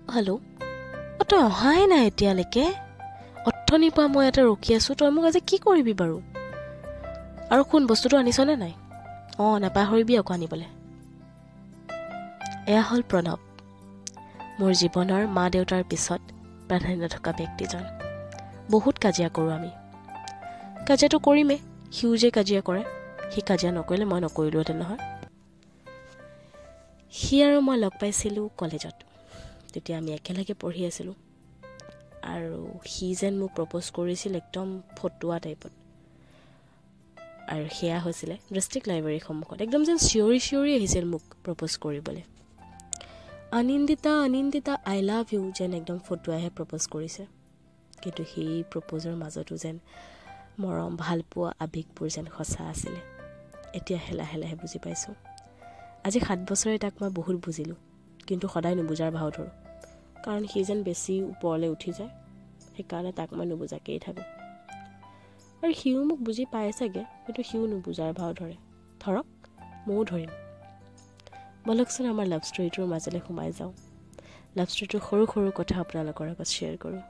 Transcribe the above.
hello' তই অহাই নাই এতিয়ালৈকে অথনিৰ পৰা মই ইয়াতে ৰখি আছোঁ তই মোক আজি কি কৰিবি বাৰু আৰু কোন বস্তুটো আনিছনে নাই নাপাহৰিবি আকৌ আনিবলৈ এয়া হ'ল প্ৰণৱ মোৰ জীৱনৰ মা দেউতাৰ পিছত প্ৰাধান্য থকা ব্যক্তিজন বহুত কাজিয়া কৰোঁ আমি কাজিয়াটো কৰিমেই সিও যে কাজিয়া কৰে সি কাজিয়া নকৰিলে মই নকৰিলোহেঁতেন নহয় সি আৰু মই লগ পাইছিলোঁ কলেজত তেতিয়া আমি একেলগে পঢ়ি আছিলোঁ আৰু সি যেন মোক প্ৰপ'জ কৰিছিল একদম ফটুৱা টাইপত আৰু সেয়া হৈছিলে ডিষ্ট্ৰিক্ট লাইব্ৰেৰীৰ সন্মুখত একদম যেন চিঞৰি আহিছিল মোক প্ৰপ'জ কৰিবলৈ অনিন্দিতা আই লাভ ইউ যেন একদম ফটুৱাইহে প্ৰপ'জ কৰিছে কিন্তু সেই প্ৰপ'জৰ মাজতো যেন মৰম ভালপোৱা আৱেগবোৰ যেন সঁচা আছিলে এতিয়াহে লাহে লাহে বুজি পাইছোঁ আজি 7 বছৰে তাক মই বহুত বুজিলোঁ কিন্তু সদায় নুবুজাৰ ভাও ধৰোঁ কাৰণ সি যেন বেছি ওপৰলৈ উঠি যায় সেইকাৰণে তাক মই নুবুজাকেই থাকোঁ আৰু সিও মোক বুজি পায় চাগে কিন্তু সিও নুবুজাৰ ভাও ধৰে ধৰক ময়ো ধৰিম বলকচোন আমাৰ লাভ ষ্টৰীটোৰ মাজলৈ সোমাই যাওঁ লাভ ষ্টৰীটোৰ সৰু সৰু কথা আপোনালোকৰ আগত শ্বেয়াৰ কৰোঁ